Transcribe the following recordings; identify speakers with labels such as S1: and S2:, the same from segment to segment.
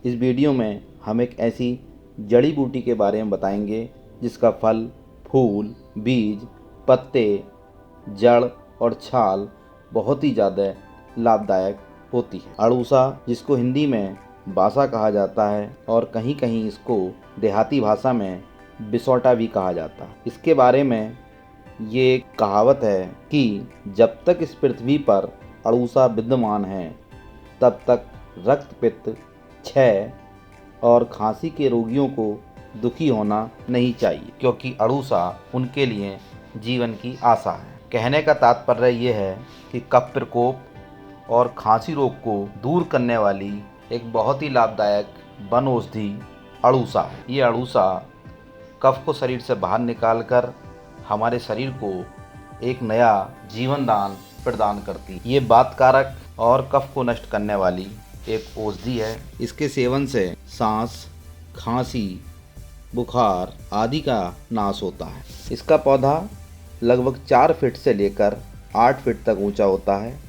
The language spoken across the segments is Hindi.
S1: इस वीडियो में हम एक ऐसी जड़ी बूटी के बारे में बताएंगे जिसका फल, फूल, बीज, पत्ते, जड़ और छाल बहुत ही ज़्यादा लाभदायक होती है। अड़ूसा, जिसको हिंदी में बासा कहा जाता है और कहीं कहीं इसको देहाती भाषा में बिसौटा भी कहा जाता है। इसके बारे में ये एक कहावत है कि जब तक इस पृथ्वी पर अड़ूसा विद्यमान है तब तक रक्त, पित्त, क्षय और खांसी के रोगियों को दुखी होना नहीं चाहिए, क्योंकि अड़ूसा उनके लिए जीवन की आशा है। कहने का तात्पर्य ये है कि कफ प्रकोप और खांसी रोग को दूर करने वाली एक बहुत ही लाभदायक वन औषधि अड़ूसा है। ये अड़ूसा कफ को शरीर से बाहर निकालकर हमारे शरीर को एक नया जीवन दान प्रदान करती है। ये वातकारक और कफ को नष्ट करने वाली एक औषधि है। इसके सेवन से सांस, खांसी, बुखार आदि का नाश होता है। इसका पौधा लगभग 4 फीट से लेकर 8 फीट तक ऊंचा होता है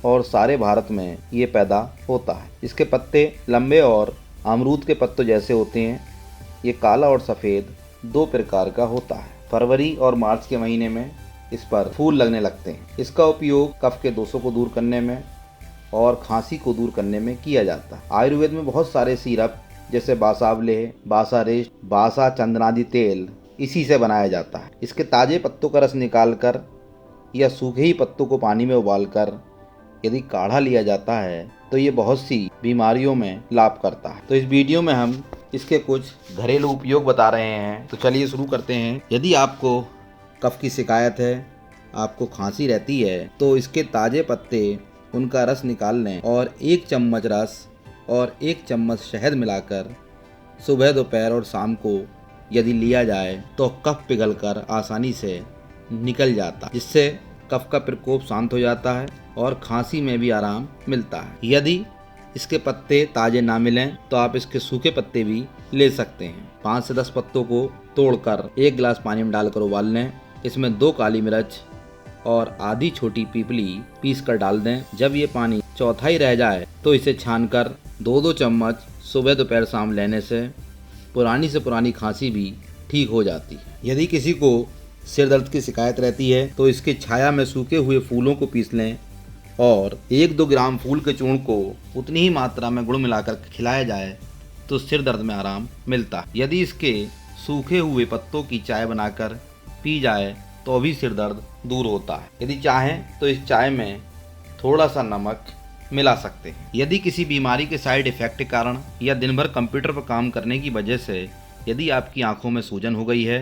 S1: और सारे भारत में ये पैदा होता है। इसके पत्ते लंबे और अमरूद के पत्तों जैसे होते हैं। ये काला और सफ़ेद 2 प्रकार का होता है। फरवरी और मार्च के महीने में इस पर फूल लगने लगते हैं। इसका उपयोग कफ के दोषों को दूर करने में और खांसी को दूर करने में किया जाता है। आयुर्वेद में बहुत सारे सिरप जैसे बासावलेह, बासारेस्ट, बासा चंदनादि तेल इसी से बनाया जाता है। इसके ताज़े पत्तों का रस निकालकर या सूखे ही पत्तों को पानी में उबालकर यदि काढ़ा लिया जाता है तो ये बहुत सी बीमारियों में लाभ करता है। तो इस वीडियो में हम इसके कुछ घरेलू उपयोग बता रहे हैं। तो चलिए शुरू करते हैं। यदि आपको कफ की शिकायत है, आपको खांसी रहती है, तो इसके ताज़े पत्ते, उनका रस निकाल लें और 1 चम्मच रस और 1 चम्मच शहद मिलाकर सुबह, दोपहर और शाम को यदि लिया जाए तो कफ पिघलकर आसानी से निकल जाता है, जिससे कफ का प्रकोप शांत हो जाता है और खांसी में भी आराम मिलता है। यदि इसके पत्ते ताज़े ना मिलें तो आप इसके सूखे पत्ते भी ले सकते हैं। 5 से 10 पत्तों को तोड़कर 1 गिलास पानी में डालकर उबाल लें। इसमें 2 काली मिर्च और आधी छोटी पीपली पीस कर डाल दें। जब ये पानी चौथाई रह जाए तो इसे छानकर 2-2 चम्मच सुबह, दोपहर, शाम लेने से पुरानी से पुरानी खांसी भी ठीक हो जाती है। यदि किसी को सिर दर्द की शिकायत रहती है तो इसकी छाया में सूखे हुए फूलों को पीस लें और 1-2 ग्राम फूल के चूर्ण को उतनी ही मात्रा में गुड़ मिलाकर खिलाया जाए तो सिर दर्द में आराम मिलता है। यदि इसके सूखे हुए पत्तों की चाय बनाकर पी जाए तो भी सिर दर्द दूर होता है। यदि चाहें तो इस चाय में थोड़ा सा नमक मिला सकते हैं। यदि किसी बीमारी के साइड इफेक्ट के कारण या दिन भर कंप्यूटर पर काम करने की वजह से यदि आपकी आंखों में सूजन हो गई है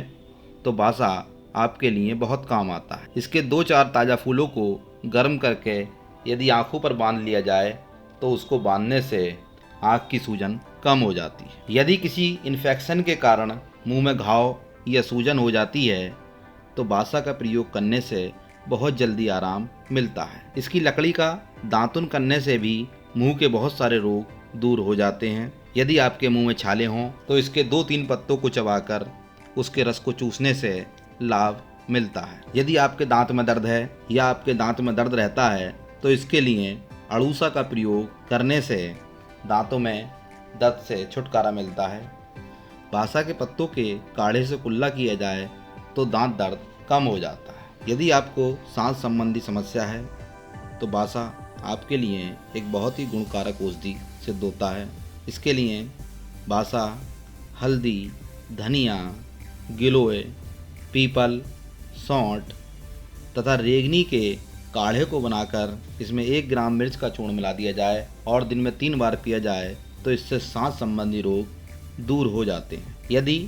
S1: तो बासा आपके लिए बहुत काम आता है। इसके 2-4 ताज़ा फूलों को गर्म करके यदि आंखों पर बांध लिया जाए तो उसको बांधने से आँख की सूजन कम हो जाती है। यदि किसी इन्फेक्शन के कारण मुंह में घाव या सूजन हो जाती है तो बासा का प्रयोग करने से बहुत जल्दी आराम मिलता है। इसकी लकड़ी का दातुन करने से भी मुंह के बहुत सारे रोग दूर हो जाते हैं। यदि आपके मुंह में छाले हों तो इसके 2-3 पत्तों को चबाकर उसके रस को चूसने से लाभ मिलता है। यदि आपके दांत में दर्द है या आपके दांत में दर्द रहता है तो इसके लिए अड़ूसा का प्रयोग करने से दांतों में दर्द से छुटकारा मिलता है। बासा के पत्तों के काढ़े से कुल्ला किया जाए तो दांत दर्द कम हो जाता है। यदि आपको सांस संबंधी समस्या है तो बासा आपके लिए एक बहुत ही गुणकारक औषधि सिद्ध होता है। इसके लिए बासा, हल्दी, धनिया, गिलोय, पीपल, सौंठ तथा रेगनी के काढ़े को बनाकर इसमें 1 ग्राम मिर्च का चूर्ण मिला दिया जाए और दिन में 3 बार पिया जाए तो इससे सांस संबंधी रोग दूर हो जाते हैं। यदि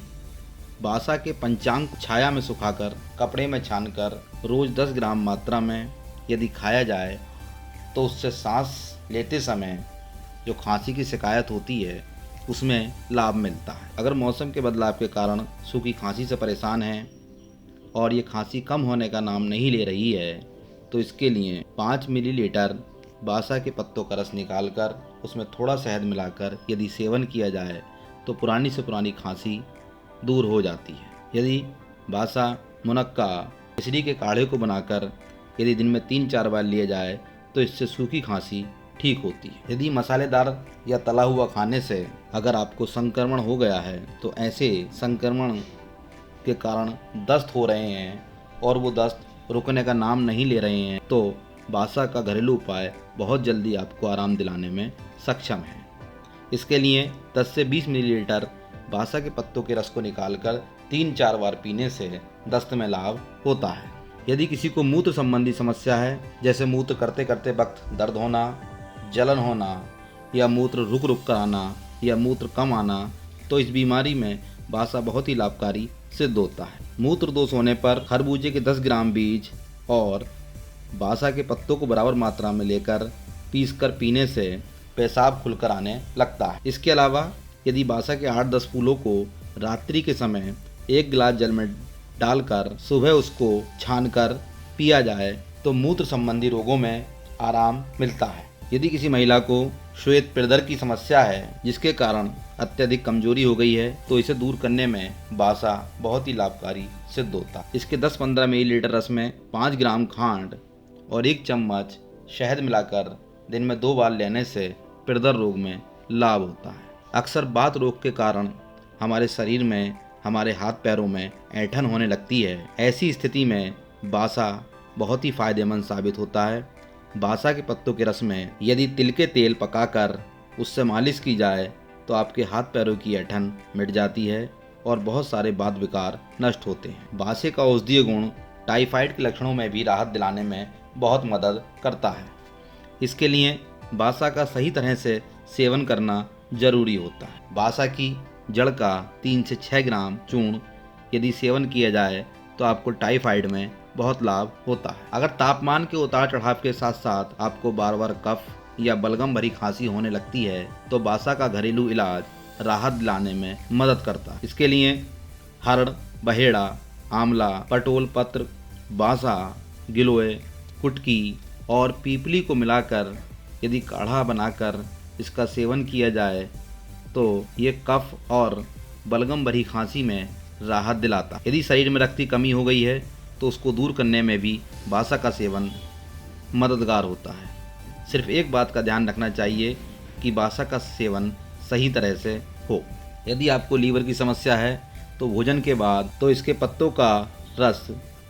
S1: बासा के पंचांग छाया में सुखाकर कपड़े में छानकर रोज़ 10 ग्राम मात्रा में यदि खाया जाए तो उससे सांस लेते समय जो खांसी की शिकायत होती है उसमें लाभ मिलता है। अगर मौसम के बदलाव के कारण सूखी खांसी से परेशान हैं और ये खांसी कम होने का नाम नहीं ले रही है तो इसके लिए 5 मिलीलीटर बासा के पत्तों का रस निकालकर उसमें थोड़ा शहद मिलाकर यदि सेवन किया जाए तो पुरानी से पुरानी खांसी दूर हो जाती है। यदि बासा, मुनक्का, मिश्री के काढ़े को बनाकर यदि दिन में 3-4 बार लिया जाए तो इससे सूखी खांसी ठीक होती है। यदि मसालेदार या तला हुआ खाने से अगर आपको संक्रमण हो गया है तो ऐसे संक्रमण के कारण दस्त हो रहे हैं और वो दस्त रुकने का नाम नहीं ले रहे हैं तो बासा का घरेलू उपाय बहुत जल्दी आपको आराम दिलाने में सक्षम है। इसके लिए 10 से 20 मिलीलीटर बासा के पत्तों के रस को निकालकर 3-4 बार पीने से दस्त में लाभ होता है। यदि किसी को मूत्र संबंधी समस्या है, जैसे मूत्र करते करते वक्त दर्द होना, जलन होना या मूत्र रुक रुक कर आना या मूत्र कम आना, तो इस बीमारी में बासा बहुत ही लाभकारी सिद्ध होता है। मूत्र दोष होने पर खरबूजे के 10 ग्राम बीज और बासा के पत्तों को बराबर मात्रा में लेकर पीसकर पीने से पेशाब खुलकर आने लगता है। इसके अलावा यदि बासा के 8-10 फूलों को रात्रि के समय 1 गिलास जल में डालकर सुबह उसको छानकर पिया जाए तो मूत्र संबंधी रोगों में आराम मिलता है। यदि किसी महिला को श्वेत प्रदर की समस्या है जिसके कारण अत्यधिक कमजोरी हो गई है तो इसे दूर करने में बासा बहुत ही लाभकारी सिद्ध होता है। इसके 10-15 मिलीलीटर रस में 5 ग्राम खांड और 1 चम्मच शहद मिलाकर दिन में 2 बार लेने से प्रदर रोग में लाभ होता है। अक्सर बात रोग के कारण हमारे शरीर में, हमारे हाथ पैरों में ऐंठन होने लगती है। ऐसी स्थिति में बासा बहुत ही फायदेमंद साबित होता है। बासा के पत्तों के रस में यदि तिल के तेल पकाकर उससे मालिश की जाए तो आपके हाथ पैरों की ऐंठन मिट जाती है और बहुत सारे वात विकार नष्ट होते हैं। बासे का औषधीय गुण टाइफाइड के लक्षणों में भी राहत दिलाने में बहुत मदद करता है। इसके लिए बासा का सही तरह से सेवन करना जरूरी होता है। बासा की जड़ का 3 से 6 ग्राम चूर्ण यदि सेवन किया जाए तो आपको टाइफाइड में बहुत लाभ होता है। अगर तापमान के उतार चढ़ाव के साथ साथ आपको बार बार कफ या बलगम भरी खांसी होने लगती है तो बासा का घरेलू इलाज राहत दिलाने में मदद करता है। इसके लिए हरड़, बहेड़ा, आंवला, पटोल पत्र, बासा, गिलोय, कुटकी और पीपली को मिलाकर यदि काढ़ा बनाकर इसका सेवन किया जाए तो ये कफ और बलगम भरी खांसी में राहत दिलाता है। यदि शरीर में रक्त की कमी हो गई है तो उसको दूर करने में भी बासा का सेवन मददगार होता है। सिर्फ एक बात का ध्यान रखना चाहिए कि बासा का सेवन सही तरह से हो। यदि आपको लीवर की समस्या है तो भोजन के बाद तो इसके पत्तों का रस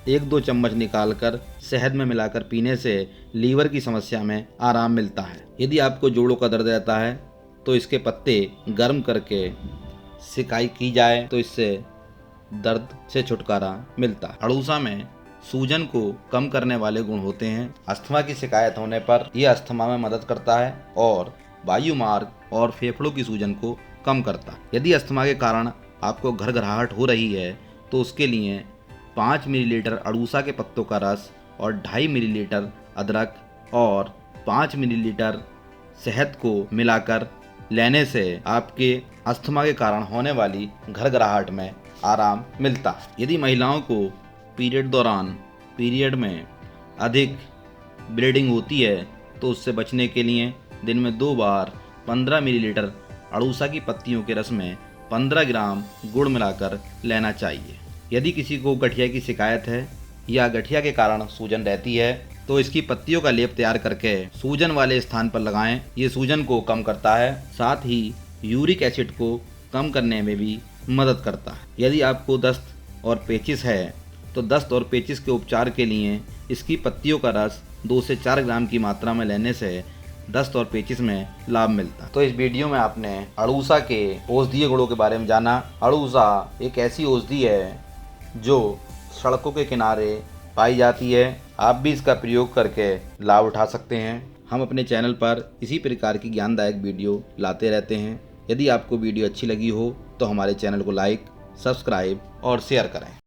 S1: 1-2 चम्मच निकालकर शहद में मिलाकर पीने से लीवर की समस्या में आराम मिलता है। यदि आपको जोड़ों का दर्द रहता है तो इसके पत्ते गर्म करके सिकाई की जाए तो इससे दर्द से छुटकारा मिलता है। अड़ूसा में सूजन को कम करने वाले गुण होते हैं। अस्थमा की शिकायत होने पर यह अस्थमा में मदद करता है और वायु मार्ग और फेफड़ों की सूजन को कम करता है। यदि अस्थमा के कारण आपको घरघराहट हो रही है तो उसके लिए 5 मिलीलीटर अड़ूसा के पत्तों का रस और 2.5 मिलीलीटर अदरक और 5 मिलीलीटर शहद को मिलाकर लेने से आपके अस्थमा के कारण होने वाली घरघराहट में आराम मिलता है। यदि महिलाओं को पीरियड में अधिक ब्लीडिंग होती है तो उससे बचने के लिए दिन में 2 बार 15 मिलीलीटर अड़ूसा की पत्तियों के रस में 15 ग्राम गुड़ मिलाकर लेना चाहिए। यदि किसी को गठिया की शिकायत है या गठिया के कारण सूजन रहती है तो इसकी पत्तियों का लेप तैयार करके सूजन वाले स्थान पर लगाएं। ये सूजन को कम करता है, साथ ही यूरिक एसिड को कम करने में भी मदद करता है। यदि आपको दस्त और पेचिश है तो दस्त और पेचिश के उपचार के लिए इसकी पत्तियों का रस 2 से 4 ग्राम की मात्रा में लेने से दस्त और पेचिश में लाभ मिलता है। तो इस वीडियो में आपने अड़ूसा के औषधीय गुणों के बारे में जाना। अड़ूसा एक ऐसी औषधि है जो सड़कों के किनारे पाई जाती है। आप भी इसका प्रयोग करके लाभ उठा सकते हैं। हम अपने चैनल पर इसी प्रकार की ज्ञानदायक वीडियो लाते रहते हैं। यदि आपको वीडियो अच्छी लगी हो तो हमारे चैनल को लाइक, सब्सक्राइब और शेयर करें।